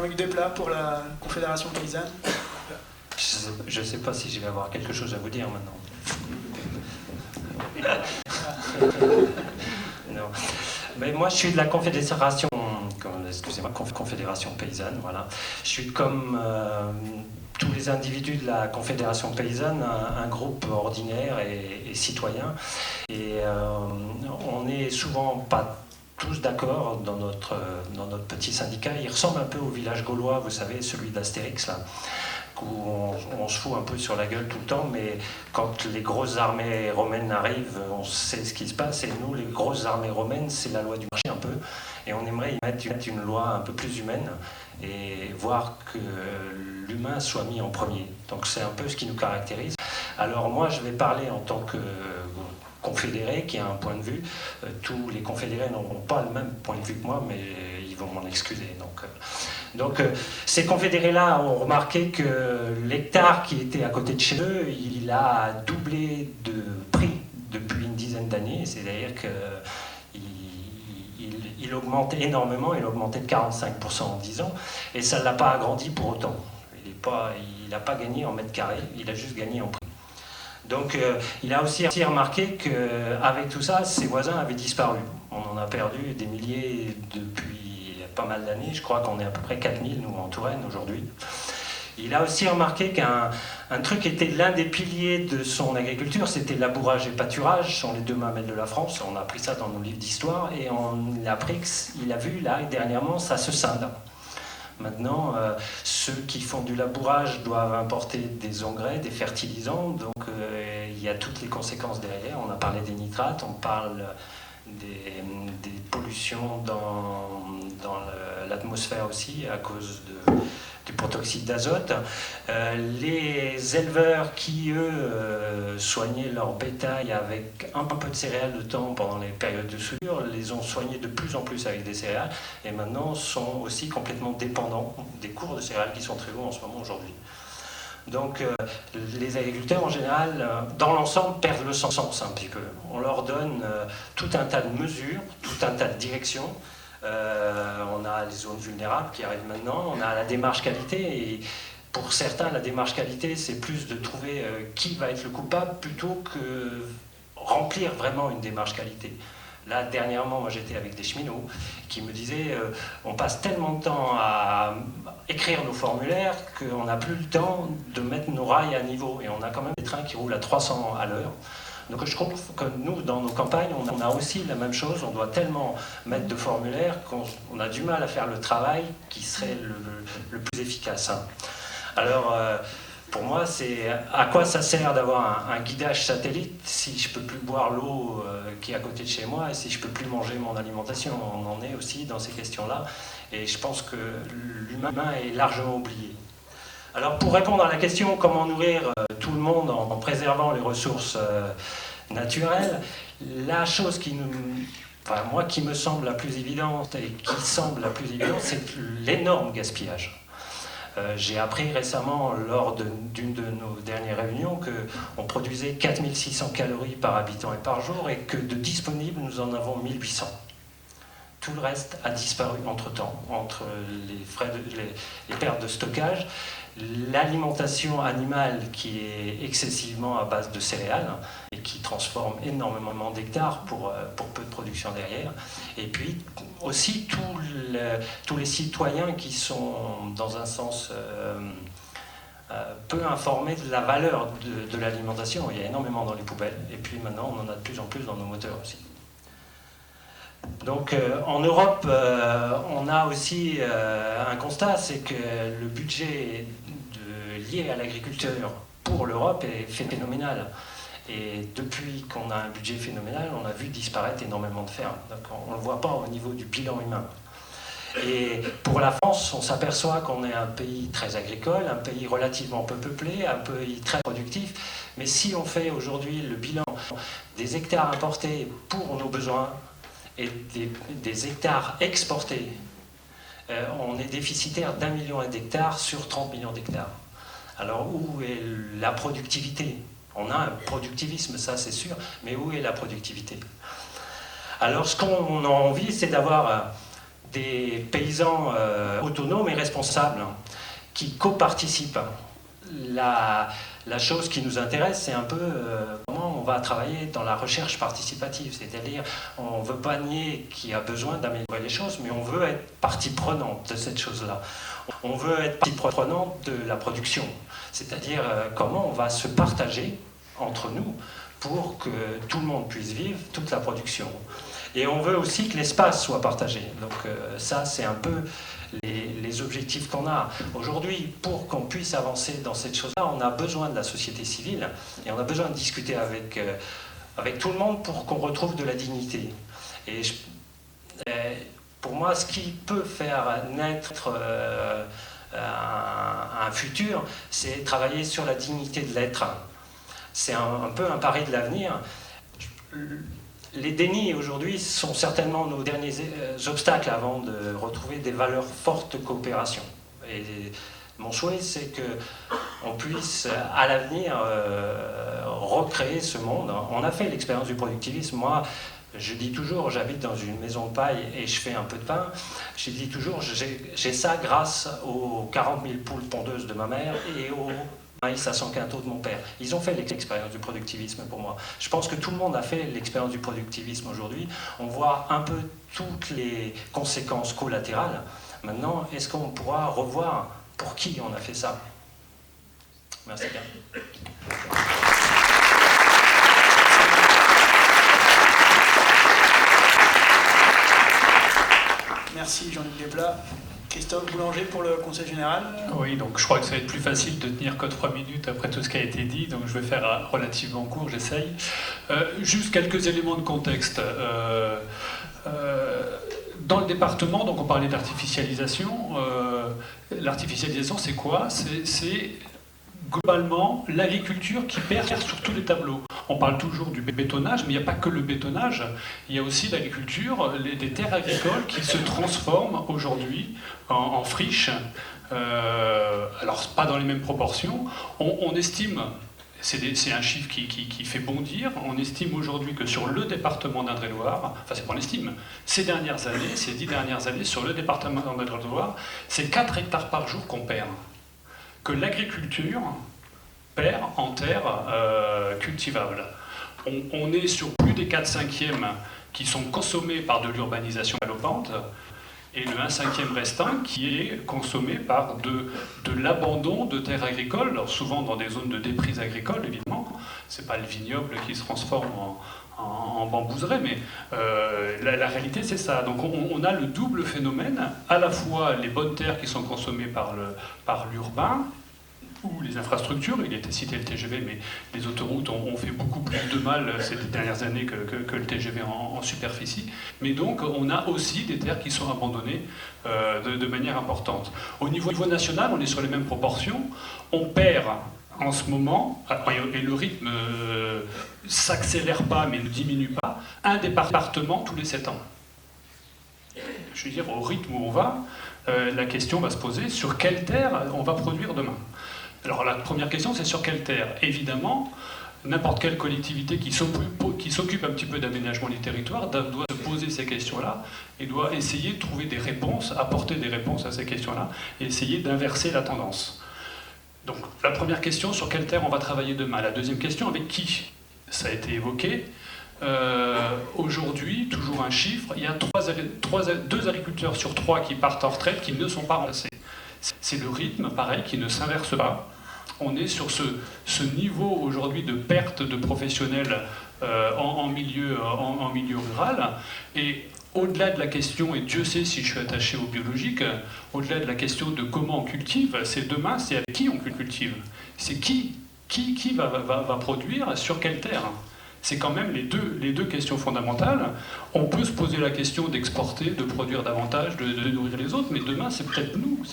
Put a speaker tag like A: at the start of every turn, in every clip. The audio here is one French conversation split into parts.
A: avec des plats pour la Confédération paysanne.
B: Je ne sais pas si je vais avoir quelque chose à vous dire maintenant. Non. Mais moi, je suis de la Confédération, excusez-moi, Confédération paysanne, voilà. Je suis comme tous les individus de la Confédération paysanne, un groupe ordinaire et citoyen. Et on n'est souvent pas tous d'accord dans notre petit syndicat. Il ressemble un peu au village gaulois, vous savez, celui d'Astérix, là, où on se fout un peu sur la gueule tout le temps, mais quand les grosses armées romaines arrivent, on sait ce qui se passe, et nous, les grosses armées romaines, c'est la loi du marché un peu, et on aimerait y mettre une loi un peu plus humaine, et voir que l'humain soit mis en premier. Donc c'est un peu ce qui nous caractérise. Alors moi, je vais parler en tant que confédéré qui a un point de vue. Tous les confédérés n'auront pas le même point de vue que moi, mais ils vont m'en excuser. Donc ces confédérés-là ont remarqué que l'hectare qui était à côté de chez eux, il a doublé de prix depuis une dizaine d'années. C'est-à-dire qu'il augmente énormément, il a augmenté de 45% en 10 ans, et ça ne l'a pas agrandi pour autant. Il n'a pas gagné en mètres carrés, il a juste gagné en prix. Donc il a aussi remarqué qu'avec tout ça, ses voisins avaient disparu. On en a perdu des milliers depuis pas mal d'années. Je crois qu'on est à peu près 4000, nous, en Touraine, aujourd'hui. Il a aussi remarqué qu'un truc était l'un des piliers de son agriculture, c'était labourage et pâturage, sont les deux mamelles de la France. On a appris ça dans nos livres d'histoire, et il a vu, là, dernièrement, ça se scinde. Maintenant, ceux qui font du labourage doivent importer des engrais, des fertilisants, donc il y a toutes les conséquences derrière. On a parlé des nitrates, on parle des pollutions dans l'atmosphère aussi à cause du protoxyde d'azote. Les éleveurs qui, eux, soignaient leur bétail avec un peu de céréales de temps pendant les périodes de soudure, les ont soignés de plus en plus avec des céréales, et maintenant sont aussi complètement dépendants des cours de céréales qui sont très hauts en ce moment aujourd'hui. Donc les agriculteurs en général, dans l'ensemble, perdent le sens un petit peu. On leur donne tout un tas de mesures, tout un tas de directions. On a les zones vulnérables qui arrivent maintenant, on a la démarche qualité, et pour certains la démarche qualité c'est plus de trouver qui va être le coupable plutôt que remplir vraiment une démarche qualité. Là dernièrement, moi j'étais avec des cheminots qui me disaient on passe tellement de temps à écrire nos formulaires qu'on n'a plus le temps de mettre nos rails à niveau, et on a quand même des trains qui roulent à 300 à l'heure. Donc je trouve que nous, dans nos campagnes, on a aussi la même chose. On doit tellement mettre de formulaires qu'on a du mal à faire le travail qui serait le plus efficace. Alors, pour moi, c'est à quoi ça sert d'avoir un guidage satellite si je ne peux plus boire l'eau qui est à côté de chez moi, et si je ne peux plus manger mon alimentation. On en est aussi dans ces questions-là. Et je pense que l'humain est largement oublié. Alors pour répondre à la question comment nourrir tout le monde en préservant les ressources naturelles, la chose qui me semble la plus évidente et qui semble la plus évidente, c'est l'énorme gaspillage. J'ai appris récemment lors d'une de nos dernières réunions qu'on produisait 4600 calories par habitant et par jour, et que de disponibles nous en avons 1800. Tout le reste a disparu entre-temps, entre les pertes de stockage, l'alimentation animale qui est excessivement à base de céréales et qui transforme énormément d'hectares pour peu de production derrière, et puis aussi tous les citoyens qui sont dans un sens peu informés de la valeur de l'alimentation. Il y a énormément dans les poubelles, et puis maintenant on en a de plus en plus dans nos moteurs aussi. Donc en Europe, on a aussi un constat, c'est que le budget lié à l'agriculture pour l'Europe est phénoménal. Et depuis qu'on a un budget phénoménal, on a vu disparaître énormément de fermes. Donc on ne le voit pas au niveau du bilan humain. Et pour la France, on s'aperçoit qu'on est un pays très agricole, un pays relativement peu peuplé, un pays très productif. Mais si on fait aujourd'hui le bilan des hectares importés pour nos besoins et des hectares exportés, on est déficitaire d'1 million d'hectares sur 30 millions d'hectares. Alors où est la productivité? On a un productivisme, ça c'est sûr, mais où est la productivité? Alors ce qu'on a envie, c'est d'avoir des paysans autonomes et responsables qui coparticipent. La chose qui nous intéresse, c'est un peu comment on va travailler dans la recherche participative. C'est-à-dire, on ne veut pas nier qu'il y a besoin d'améliorer les choses, mais on veut être partie prenante de cette chose-là. On veut être partie prenante de la production. C'est-à-dire, comment on va se partager entre nous pour que tout le monde puisse vivre toute la production. Et on veut aussi que l'espace soit partagé. Donc ça, c'est un peu les objectifs qu'on a. Aujourd'hui, pour qu'on puisse avancer dans cette chose-là, on a besoin de la société civile et on a besoin de discuter avec tout le monde pour qu'on retrouve de la dignité. Et pour moi, ce qui peut faire naître un futur, c'est travailler sur la dignité de l'être. C'est un peu un pari de l'avenir. Les dénis aujourd'hui sont certainement nos derniers obstacles avant de retrouver des valeurs fortes de coopération. Et mon souhait, c'est qu'on puisse à l'avenir recréer ce monde. On a fait l'expérience du productivisme. Moi, je dis toujours, j'habite dans une maison de paille et je fais un peu de pain. Je dis toujours, j'ai ça grâce aux 40 000 poules pondeuses de ma mère et aux maïs à 100 quintaux de mon père. Ils ont fait l'expérience du productivisme pour moi. Je pense que tout le monde a fait l'expérience du productivisme aujourd'hui. On voit un peu toutes les conséquences collatérales. Maintenant, est-ce qu'on pourra revoir pour qui on a fait ça? Merci bien.
A: Merci Jean-Luc Desplat. Christophe Boulanger pour le Conseil général.
C: Oui, donc je crois que ça va être plus facile de tenir que 3 minutes après tout ce qui a été dit, donc je vais faire relativement court, j'essaye. Juste quelques éléments de contexte. Dans le département, donc on parlait d'artificialisation. L'artificialisation, c'est quoi? C'est globalement l'agriculture qui perd sur tous les tableaux. On parle toujours du bétonnage, mais il n'y a pas que le bétonnage. Il y a aussi l'agriculture, des terres agricoles qui se transforment aujourd'hui en friches. Alors, pas dans les mêmes proportions. On estime, c'est un chiffre qui fait bondir, on estime aujourd'hui que sur le département d'Indre-et-Loire, enfin c'est pas on estime, ces 10 dernières années, sur le département d'Indre-et-Loire, c'est 4 hectares par jour qu'on perd. Que l'agriculture perd en terres cultivables. On est sur plus des 4/5 qui sont consommés par de l'urbanisation galopante et le 1/5 restant qui est consommé par de l'abandon de terres agricoles, alors souvent dans des zones de déprise agricole évidemment. C'est pas le vignoble qui se transforme en bambouserie, mais la réalité c'est ça. Donc on a le double phénomène, à la fois les bonnes terres qui sont consommées par l'urbain, ou les infrastructures, il a été cité le TGV, mais les autoroutes ont fait beaucoup plus de mal ces dernières années que le TGV en superficie. Mais donc on a aussi des terres qui sont abandonnées de manière importante. Au niveau national, on est sur les mêmes proportions. On perd en ce moment, et le rythme s'accélère pas mais ne diminue pas, un département tous les 7 ans. Je veux dire, au rythme où on va, la question va se poser sur quelle terre on va produire demain. Alors la première question, c'est sur quelle terre? Évidemment, n'importe quelle collectivité qui s'occupe un petit peu d'aménagement du territoire doit se poser ces questions-là et doit essayer de trouver des réponses, apporter des réponses à ces questions-là et essayer d'inverser la tendance. Donc la première question, sur quelle terre on va travailler demain? La deuxième question, avec qui? Ça a été évoqué. Aujourd'hui, toujours un chiffre, il y a 2 agriculteurs sur 3 qui partent en retraite qui ne sont pas remplacés. C'est le rythme, pareil, qui ne s'inverse pas. On est sur ce niveau aujourd'hui de perte de professionnels en milieu rural. Et au-delà de la question, et Dieu sait si je suis attaché au biologique, au-delà de la question de comment on cultive, c'est demain, c'est avec qui on cultive. C'est qui va produire, sur quelle terre. C'est quand même les deux questions fondamentales. On peut se poser la question d'exporter, de produire davantage, de nourrir les autres, mais demain, c'est peut-être nous.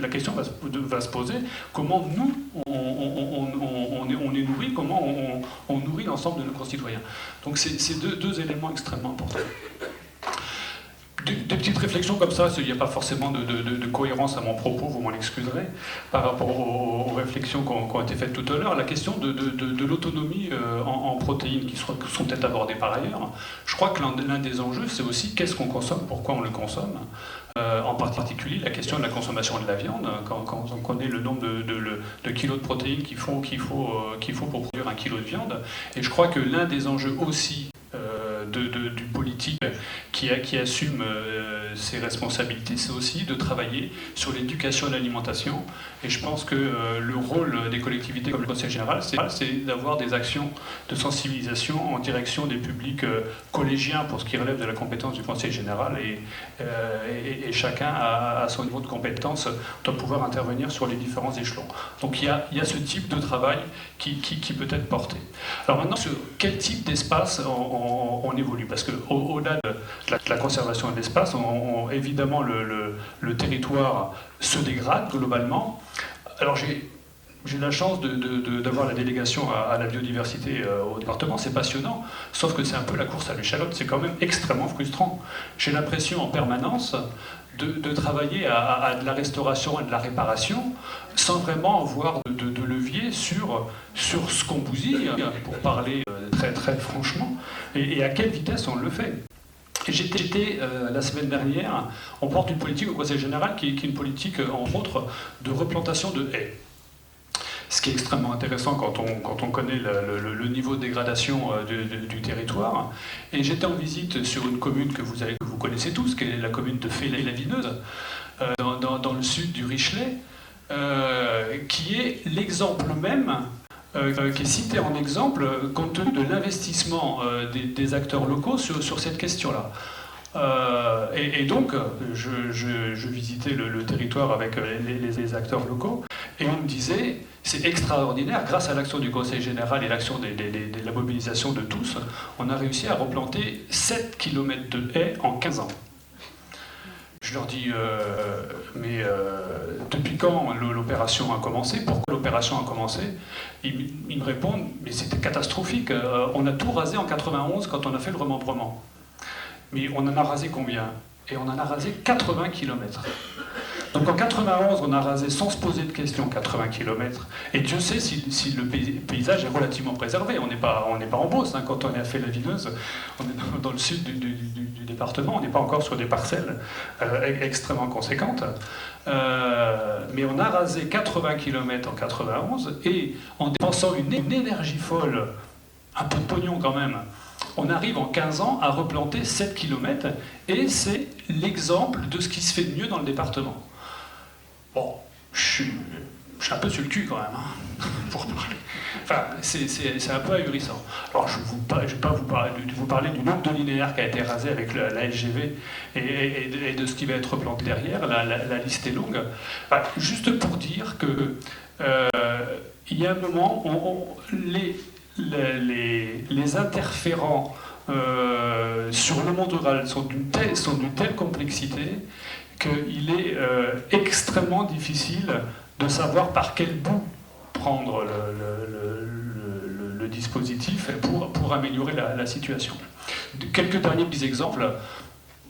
C: La question va se poser comment nous, on est nourris, comment on nourrit l'ensemble de nos concitoyens. Donc c'est deux éléments extrêmement importants. Des petites réflexions comme ça, il n'y a pas forcément de cohérence à mon propos, vous m'en excuserez, par rapport aux réflexions qui ont été faites tout à l'heure. La question de l'autonomie en protéines, qui sont peut-être abordées par ailleurs, je crois que l'un des enjeux, c'est aussi qu'est-ce qu'on consomme, pourquoi on le consomme. En particulier la question de la consommation de la viande, quand on connaît le nombre de kilos de protéines qu'il faut pour produire 1 kilo de viande. Et je crois que l'un des enjeux aussi du politique qui assume ses responsabilités, c'est aussi de travailler sur l'éducation à l'alimentation. Et je pense que le rôle des collectivités comme le Conseil général, c'est d'avoir des actions de sensibilisation en direction des publics collégiens pour ce qui relève de la compétence du Conseil général. Et chacun, à son niveau de compétence, doit pouvoir intervenir sur les différents échelons. Donc il y a ce type de travail qui peut être porté. Alors maintenant, sur quel type d'espace on évolue? Parce qu'au-delà de la conservation de l'espace, évidemment, le territoire se dégrade globalement. Alors j'ai la chance d'avoir la délégation à la biodiversité au département, c'est passionnant, sauf que c'est un peu la course à l'échalote, c'est quand même extrêmement frustrant. J'ai l'impression en permanence de travailler à de la restauration et de la réparation sans vraiment avoir de levier sur ce qu'on bousille, pour parler très, très franchement, et à quelle vitesse on le fait. J'étais la semaine dernière, on porte une politique au Conseil général qui est une politique, entre autres, de replantation de haies. Ce qui est extrêmement intéressant quand on connaît le niveau de dégradation du territoire. Et j'étais en visite sur une commune que vous connaissez tous, qui est la commune de Fay-la-Vineuse, dans le sud du Richelet, qui est l'exemple même, qui est cité en exemple, compte tenu de l'investissement des acteurs locaux sur cette question-là. Et donc, je visitais le territoire avec les acteurs locaux, et on me disait, c'est extraordinaire, grâce à l'action du Conseil général et l'action de la mobilisation de tous, on a réussi à replanter 7 km de haies en 15 ans. Je leur dis, mais depuis quand l'opération a commencé? Pourquoi l'opération a commencé? Ils me répondent, mais c'était catastrophique. On a tout rasé en 91 quand on a fait le remembrement. Mais on en a rasé combien? Et on en a rasé 80 km. Donc en 91, on a rasé sans se poser de questions 80 km. Et Dieu sait si le paysage est relativement préservé. On n'est pas en Beauce, hein, quand on est à Fay-la-Vineuse. On est dans le sud du département. On n'est pas encore sur des parcelles extrêmement conséquentes. Mais on a rasé 80 km en 91. Et en dépensant une énergie folle, un peu de pognon quand même, on arrive en 15 ans à replanter 7 km. Et c'est l'exemple de ce qui se fait de mieux dans le département. Bon, je suis un peu sur le cul quand même, hein, pour parler. Enfin, c'est un peu ahurissant. Alors, je ne vais pas vous parler du nombre de linéaires qui a été rasé avec la LGV et de ce qui va être replanté derrière. La liste est longue. Enfin, juste pour dire que il y a un moment où les interférents sur le monde rural sont d'une telle complexité qu'il est extrêmement difficile de savoir par quel bout prendre le dispositif pour améliorer la situation. Quelques derniers petits exemples.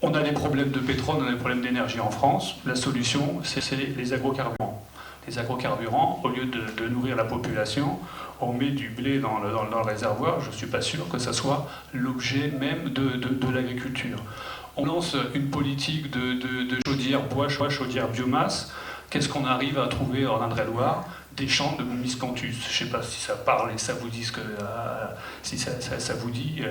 C: On a des problèmes de pétrole, on a des problèmes d'énergie en France. La solution, c'est les agrocarburants. Les agrocarburants, au lieu de nourrir la population, on met du blé dans le réservoir. Je ne suis pas sûr que ça soit l'objet même de l'agriculture. On lance une politique de chaudière bois, chaudière biomasse. Qu'est-ce qu'on arrive à trouver en Indre-et-Loire? Des champs de miscanthus. Je ne sais pas si ça parle et ça vous dit si ça vous dit.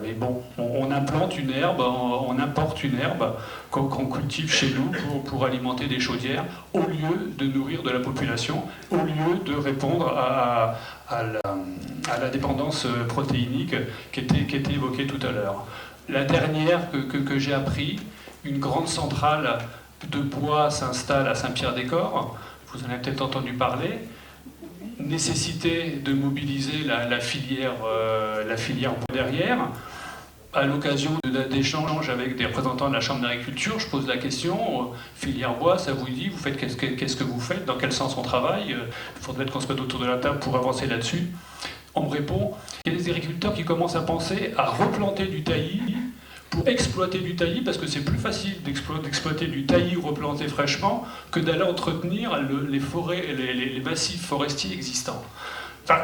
C: Mais bon, on implante une herbe, on importe une herbe qu'on cultive chez nous pour alimenter des chaudières, au lieu de nourrir de la population, au lieu de répondre à la dépendance protéinique qui était évoquée tout à l'heure. La dernière que j'ai appris, une grande centrale de bois s'installe à Saint-Pierre-des-Corps. Vous en avez peut-être entendu parler. Nécessité de mobiliser la filière bois derrière. À l'occasion d'échanges avec des représentants de la Chambre d'agriculture, je pose la question, filière bois, ça vous dit, qu'est-ce que vous faites, dans quel sens on travaille? Il faudrait qu'on se mette autour de la table pour avancer là-dessus. On me répond, il y a des agriculteurs qui commencent à penser à replanter du taillis pour exploiter du taillis, parce que c'est plus facile d'exploiter du taillis replanté fraîchement que d'aller entretenir les forêts, les massifs forestiers existants. Enfin,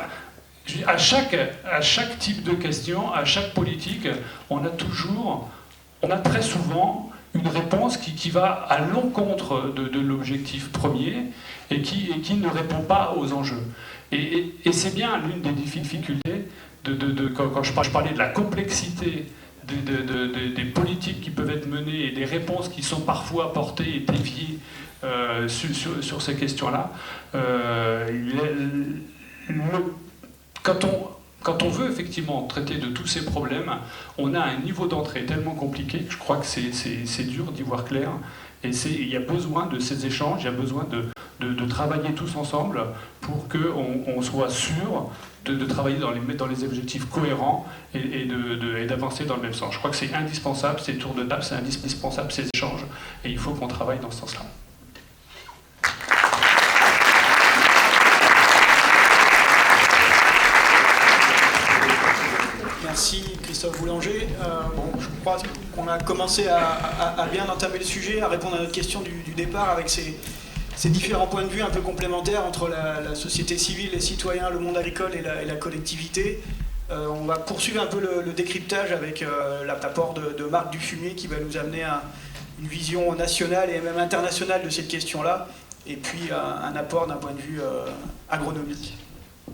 C: à chaque type de question, à chaque politique, on a très souvent une réponse qui va à l'encontre de l'objectif premier et qui ne répond pas aux enjeux. Et c'est bien l'une des difficultés quand je parlais de la complexité des politiques qui peuvent être menées et des réponses qui sont parfois apportées et déviées sur ces questions-là. Quand on veut effectivement traiter de tous ces problèmes, on a un niveau d'entrée tellement compliqué que je crois que c'est dur d'y voir clair. Et il y a besoin de ces échanges, il y a besoin de travailler tous ensemble pour qu'on soit sûr de travailler dans les objectifs cohérents et d'avancer dans le même sens. Je crois que c'est indispensable, ces tours de table, c'est indispensable, ces échanges, et il faut qu'on travaille dans ce sens-là.
A: Merci Christophe Boulanger. Je crois qu'on a commencé à bien entamer le sujet, à répondre à notre question du départ avec ces différents points de vue un peu complémentaires entre la société civile, les citoyens, le monde agricole et la collectivité. On va poursuivre un peu le décryptage avec l'apport de Marc Dufumier qui va nous amener à une vision nationale et même internationale de cette question-là, et puis un apport d'un point de vue agronomique.